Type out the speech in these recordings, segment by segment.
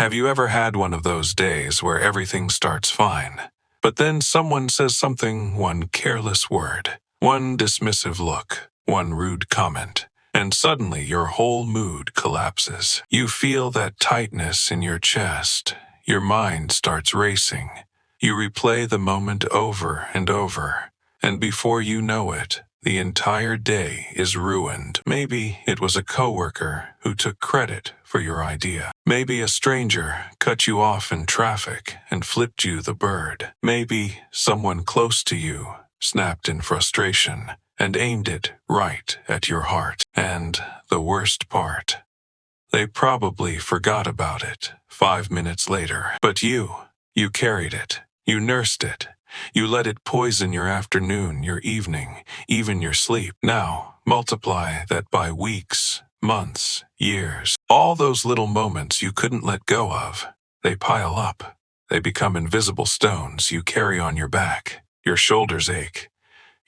Have you ever had one of those days where everything starts fine, but then someone says something, one careless word, one dismissive look, one rude comment, and suddenly your whole mood collapses? You feel that tightness in your chest. Your mind starts racing. You replay the moment over and over, and before you know it, the entire day is ruined. Maybe it was a coworker who took credit for your idea. Maybe a stranger cut you off in traffic and flipped you the bird. Maybe someone close to you snapped in frustration and aimed it right at your heart. And the worst part, they probably forgot about it 5 minutes later. But you carried it. You nursed it. You let it poison your afternoon, your evening, even your sleep. Now, multiply that by weeks, months, years. All those little moments you couldn't let go of, they pile up. They become invisible stones you carry on your back. Your shoulders ache.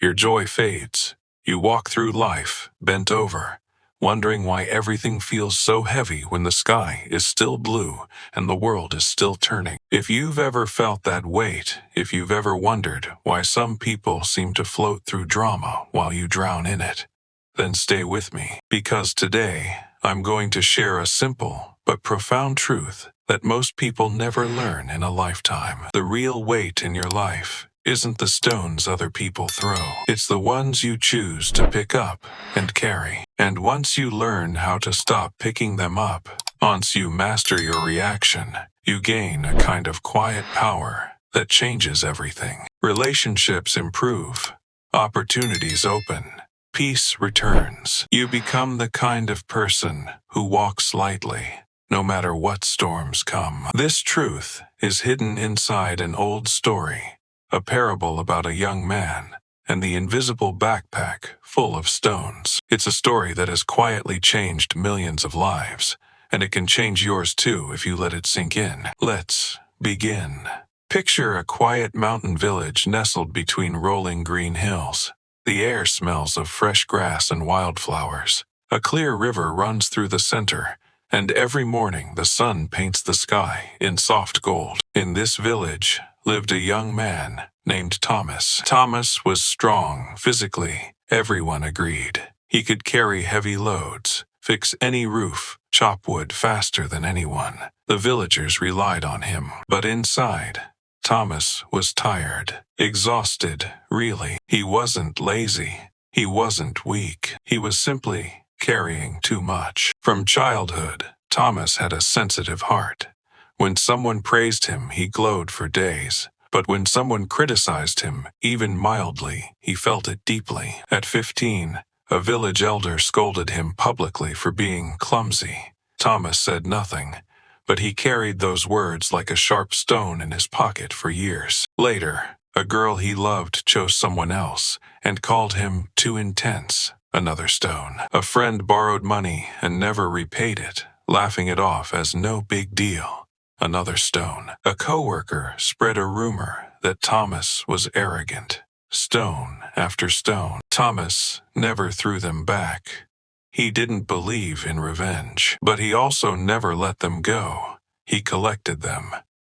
Your joy fades. You walk through life, bent over, wondering why everything feels so heavy when the sky is still blue and the world is still turning. If you've ever felt that weight, if you've ever wondered why some people seem to float through drama while you drown in it, then stay with me, because today I'm going to share a simple but profound truth that most people never learn in a lifetime. The real weight in your life isn't the stones other people throw. It's the ones you choose to pick up and carry. And once you learn how to stop picking them up, once you master your reaction, you gain a kind of quiet power that changes everything. Relationships improve. Opportunities open. Peace returns. You become the kind of person who walks lightly, no matter what storms come. This truth is hidden inside an old story. A parable about a young man and the invisible backpack full of stones. It's a story that has quietly changed millions of lives, and it can change yours too if you let it sink in. Let's begin. Picture a quiet mountain village nestled between rolling green hills. The air smells of fresh grass and wildflowers. A clear river runs through the center, and every morning the sun paints the sky in soft gold. In this village lived a young man named Thomas. Thomas was strong physically, everyone agreed. He could carry heavy loads, fix any roof, chop wood faster than anyone. The villagers relied on him. But inside, Thomas was tired, exhausted, really. He wasn't lazy. He wasn't weak. He was simply carrying too much. From childhood, Thomas had a sensitive heart. When someone praised him, he glowed for days. But when someone criticized him, even mildly, he felt it deeply. At 15, a village elder scolded him publicly for being clumsy. Thomas said nothing, but he carried those words like a sharp stone in his pocket for years. Later, a girl he loved chose someone else and called him too intense. Another stone. A friend borrowed money and never repaid it, laughing it off as no big deal. Another stone. A coworker spread a rumor that Thomas was arrogant. Stone after stone. Thomas never threw them back. He didn't believe in revenge, but he also never let them go. He collected them.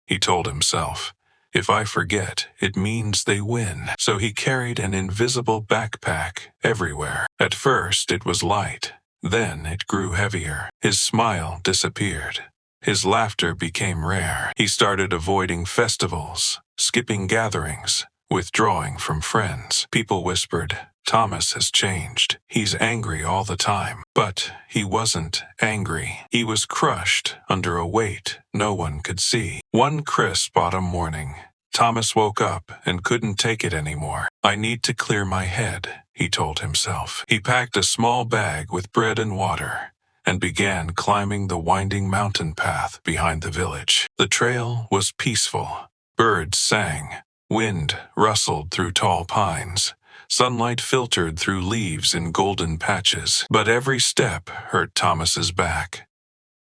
He told himself, if I forget, it means they win. So he carried an invisible backpack everywhere. At first it was light. Then it grew heavier. His smile disappeared. His laughter became rare. He started avoiding festivals, skipping gatherings, withdrawing from friends. People whispered, Thomas has changed. He's angry all the time. But he wasn't angry. He was crushed under a weight no one could see. One crisp autumn morning, Thomas woke up and couldn't take it anymore. I need to clear my head, he told himself. He packed a small bag with bread and water and began climbing the winding mountain path behind the village. The trail was peaceful. Birds sang. Wind rustled through tall pines. Sunlight filtered through leaves in golden patches. But every step hurt Thomas's back.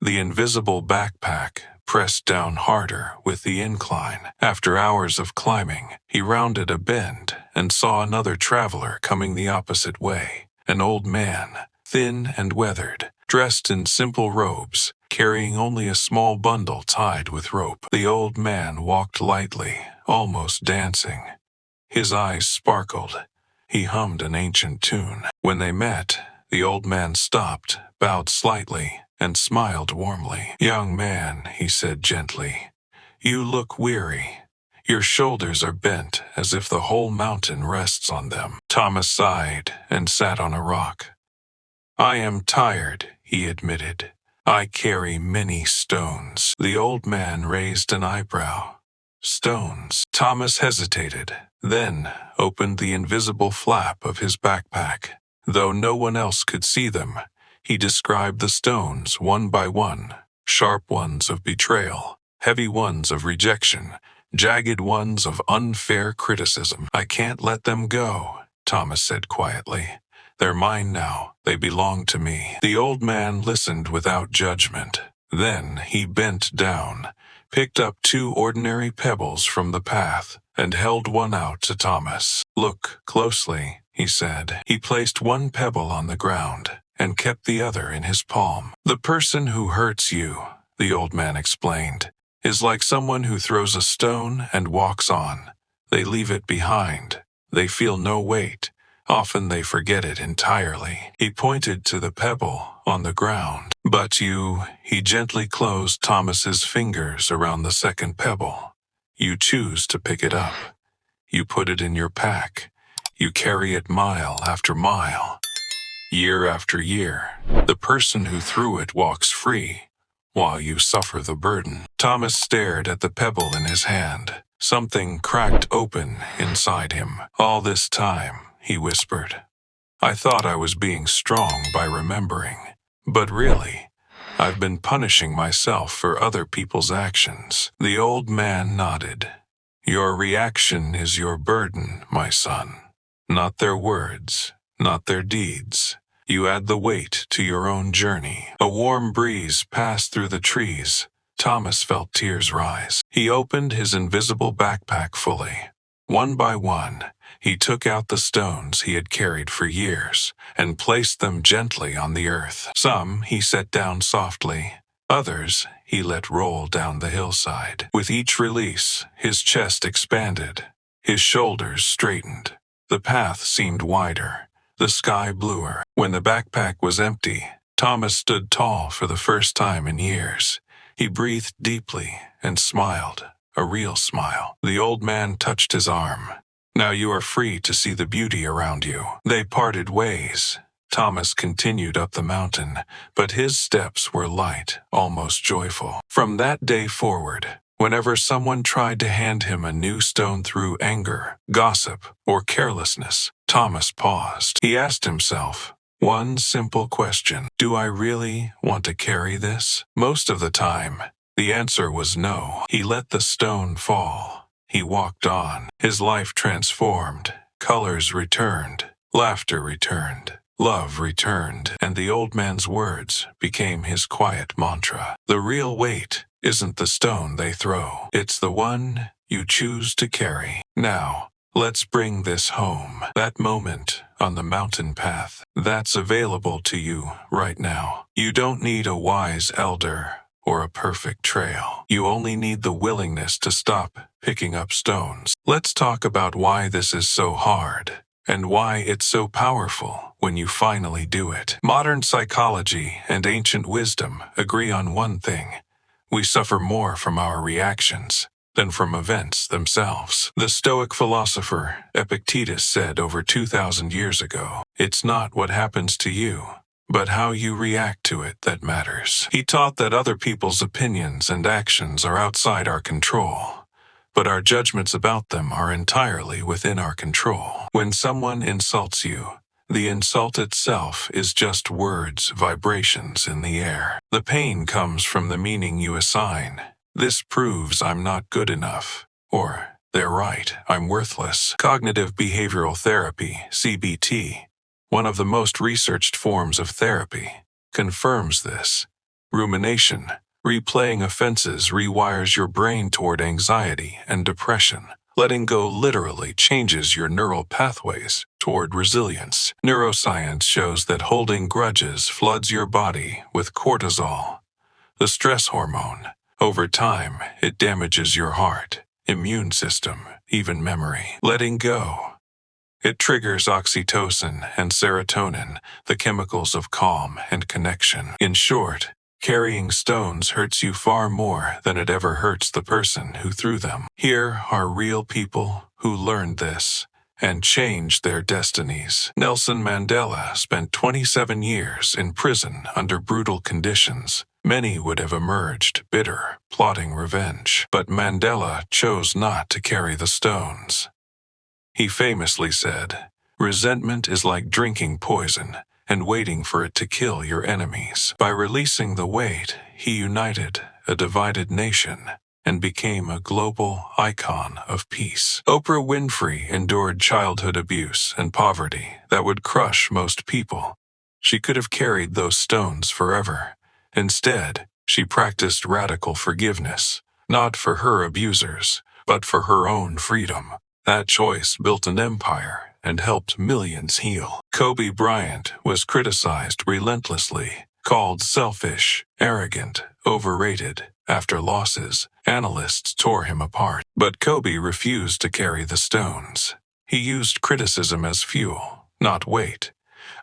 The invisible backpack pressed down harder with the incline. After hours of climbing, he rounded a bend and saw another traveler coming the opposite way. An old man, thin and weathered, dressed in simple robes, carrying only a small bundle tied with rope. The old man walked lightly, almost dancing. His eyes sparkled. He hummed an ancient tune. When they met, the old man stopped, bowed slightly, and smiled warmly. "Young man," he said gently, "you look weary. Your shoulders are bent as if the whole mountain rests on them." Thomas sighed and sat on a rock. "I am tired," he admitted. "I carry many stones." The old man raised an eyebrow. "Stones?" Thomas hesitated, then opened the invisible flap of his backpack. Though no one else could see them, he described the stones one by one: sharp ones of betrayal, heavy ones of rejection, jagged ones of unfair criticism. "I can't let them go," Thomas said quietly. "They're mine now. They belong to me." The old man listened without judgment. Then he bent down, picked up 2 ordinary pebbles from the path, and held one out to Thomas. "Look closely," he said. He placed one pebble on the ground and kept the other in his palm. "The person who hurts you," the old man explained, "is like someone who throws a stone and walks on. They leave it behind. They feel no weight. Often they forget it entirely." He pointed to the pebble on the ground. "But you," he gently closed Thomas's fingers around the second pebble. "You choose to pick it up. You put it in your pack. You carry it mile after mile, year after year. The person who threw it walks free, while you suffer the burden." Thomas stared at the pebble in his hand. Something cracked open inside him. "All this time," he whispered, "I thought I was being strong by remembering. But really, I've been punishing myself for other people's actions." The old man nodded. "Your reaction is your burden, my son. Not their words, not their deeds. You add the weight to your own journey." A warm breeze passed through the trees. Thomas felt tears rise. He opened his invisible backpack fully. One by one, he took out the stones he had carried for years and placed them gently on the earth. Some he set down softly. Others he let roll down the hillside. With each release, his chest expanded. His shoulders straightened. The path seemed wider, the sky bluer. When the backpack was empty, Thomas stood tall for the first time in years. He breathed deeply and smiled, a real smile. The old man touched his arm. "Now you are free to see the beauty around you." They parted ways. Thomas continued up the mountain, but his steps were light, almost joyful. From that day forward, whenever someone tried to hand him a new stone through anger, gossip, or carelessness, Thomas paused. He asked himself one simple question: "Do I really want to carry this?" Most of the time, the answer was no. He let the stone fall. He walked on. His life transformed. Colors returned. Laughter returned. Love returned. And the old man's words became his quiet mantra. The real weight isn't the stone they throw. It's the one you choose to carry. Now, let's bring this home. That moment on the mountain path, that's available to you right now. You don't need a wise elder or a perfect trail. You only need the willingness to stop picking up stones. Let's talk about why this is so hard and why it's so powerful when you finally do it. Modern psychology and ancient wisdom agree on one thing: we suffer more from our reactions than from events themselves. The Stoic philosopher Epictetus said over 2,000 years ago, "It's not what happens to you, but how you react to it that matters." He taught that other people's opinions and actions are outside our control, but our judgments about them are entirely within our control. When someone insults you, the insult itself is just words, vibrations in the air. The pain comes from the meaning you assign. "This proves I'm not good enough," or "They're right, I'm worthless." Cognitive behavioral therapy, CBT, one of the most researched forms of therapy, confirms this. Rumination, replaying offenses, rewires your brain toward anxiety and depression. Letting go literally changes your neural pathways toward resilience. Neuroscience shows that holding grudges floods your body with cortisol, the stress hormone. Over time, it damages your heart, immune system, even memory. Letting go. It triggers oxytocin and serotonin, the chemicals of calm and connection. In short, carrying stones hurts you far more than it ever hurts the person who threw them. Here are real people who learned this and changed their destinies. Nelson Mandela spent 27 years in prison under brutal conditions. Many would have emerged bitter, plotting revenge. But Mandela chose not to carry the stones. He famously said, "Resentment is like drinking poison and waiting for it to kill your enemies." By releasing the weight, he united a divided nation and became a global icon of peace. Oprah Winfrey endured childhood abuse and poverty that would crush most people. She could have carried those stones forever. Instead, she practiced radical forgiveness, not for her abusers, but for her own freedom. That choice built an empire and helped millions heal. Kobe Bryant was criticized relentlessly, called selfish, arrogant, overrated. After losses, analysts tore him apart. But Kobe refused to carry the stones. He used criticism as fuel, not weight.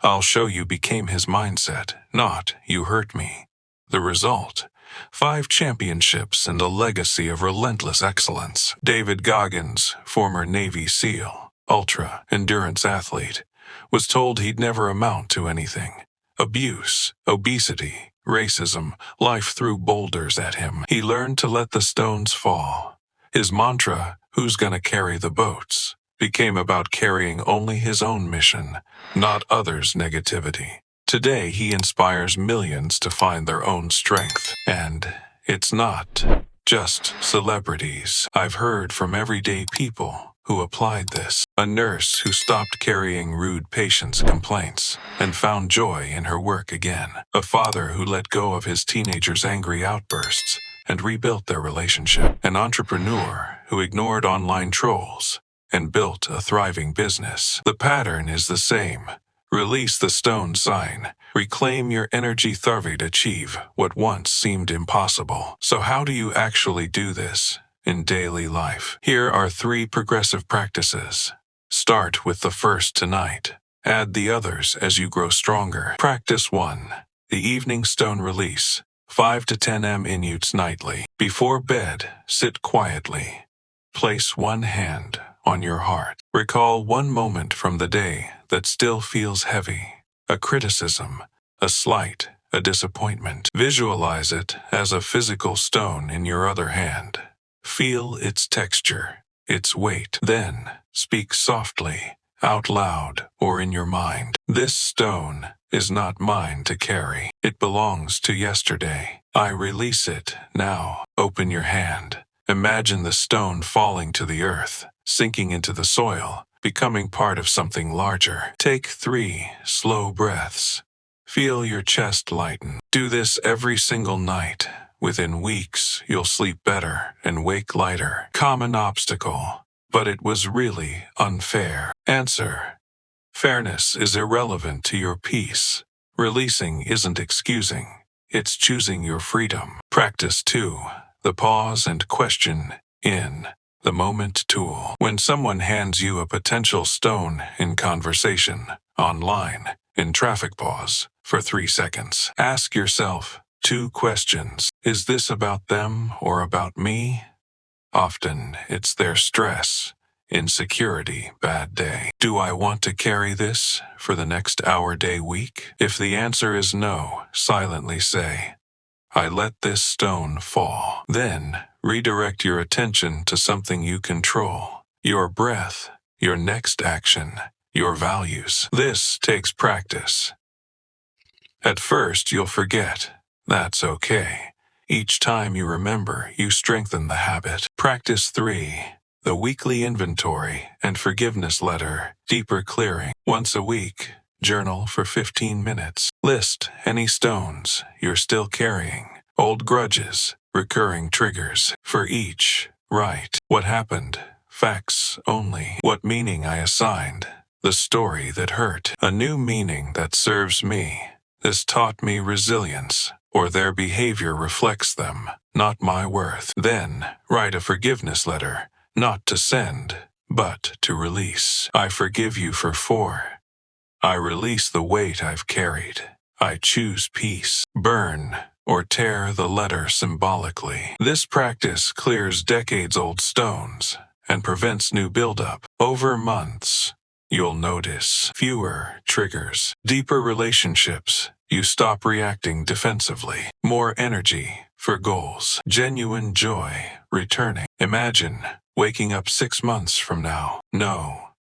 "I'll show you" became his mindset, not "you hurt me." The result: 5 championships and a legacy of relentless excellence. David Goggins, former Navy SEAL, ultra-endurance athlete, was told he'd never amount to anything. Abuse, obesity, racism, life threw boulders at him. He learned to let the stones fall. His mantra, "Who's gonna carry the boats?" became about carrying only his own mission, not others' negativity. Today, he inspires millions to find their own strength. And it's not just celebrities. I've heard from everyday people who applied this. A nurse who stopped carrying rude patients' complaints and found joy in her work again. A father who let go of his teenager's angry outbursts and rebuilt their relationship. An entrepreneur who ignored online trolls and built a thriving business. The pattern is the same. Release the stone sign. Reclaim your energy to achieve what once seemed impossible. So how do you actually do this in daily life? Here are 3 progressive practices. Start with the first tonight. Add the others as you grow stronger. Practice 1. The evening stone release. 5 to 10 minutes nightly. Before bed, sit quietly. Place one hand on your heart. Recall one moment from the day that still feels heavy. A criticism, a slight, a disappointment. Visualize it as a physical stone in your other hand. Feel its texture, its weight. Then, speak softly, out loud, or in your mind. "This stone is not mine to carry. It belongs to yesterday. I release it now." Open your hand. Imagine the stone falling to the earth, sinking into the soil, becoming part of something larger. Take 3 slow breaths. Feel your chest lighten. Do this every single night. Within weeks, you'll sleep better and wake lighter. Common obstacle, but it was really unfair. Answer: fairness is irrelevant to your peace. Releasing isn't excusing, it's choosing your freedom. Practice 2. The pause and question in the moment tool. When someone hands you a potential stone in conversation, online, in traffic, pause for 3 seconds. Ask yourself 2 questions. Is this about them or about me? Often, it's their stress, insecurity, bad day. Do I want to carry this for the next hour, day, week? If the answer is no, silently say, "I let this stone fall." Then, redirect your attention to something you control. Your breath, your next action, your values. This takes practice. At first, you'll forget. That's okay. Each time you remember, you strengthen the habit. Practice 3. The weekly inventory and forgiveness letter. Deeper clearing. Once a week, journal for 15 minutes. List any stones you're still carrying. Old grudges, recurring triggers. For each, write: what happened? Facts only. What meaning I assigned? The story that hurt. A new meaning that serves me. This taught me resilience. or their behavior reflects them, not my worth. Then, write a forgiveness letter, not to send, but to release. I forgive you for 4. I release the weight I've carried. I choose peace. Burn or tear the letter symbolically. This practice clears decades-old stones and prevents new buildup. Over months, you'll notice fewer triggers, deeper relationships. You stop reacting defensively. More energy for goals. Genuine joy returning. Imagine waking up 6 months from now. No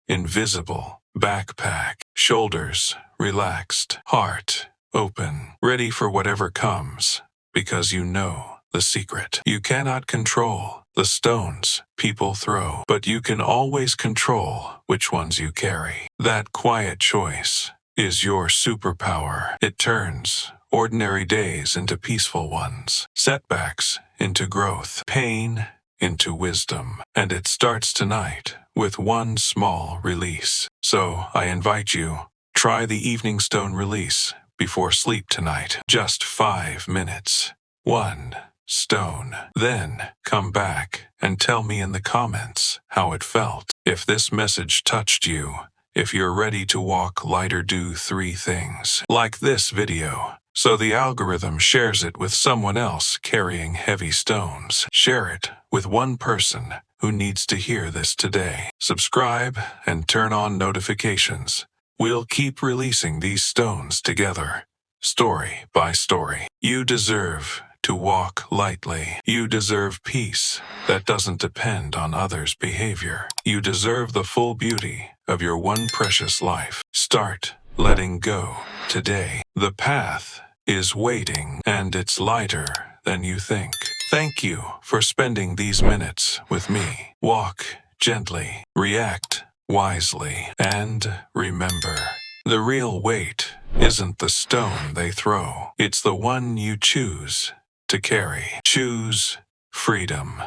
invisible backpack. Shoulders relaxed. Heart open. Ready for whatever comes. Because you know the secret. You cannot control the stones people throw, but you can always control which ones you carry. That quiet choice is your superpower. It turns ordinary days into peaceful ones, setbacks into growth, pain into wisdom. And it starts tonight with one small release. So I invite you, try the evening stone release before sleep tonight. Just 5 minutes. 1 stone. Then come back and tell me in the comments how it felt. If this message touched you, if you're ready to walk lighter, do 3 things. Like this video, so the algorithm shares it with someone else carrying heavy stones. Share it with one person who needs to hear this today. Subscribe and turn on notifications. We'll keep releasing these stones together, story by story. You deserve to walk lightly. You deserve peace that doesn't depend on others' behavior. You deserve the full beauty of your one precious life. Start letting go today. The path is waiting, and it's lighter than you think. Thank you for spending these minutes with me. Walk gently, react wisely, and remember, the real weight isn't the stone they throw. It's the one you choose to carry. Choose freedom.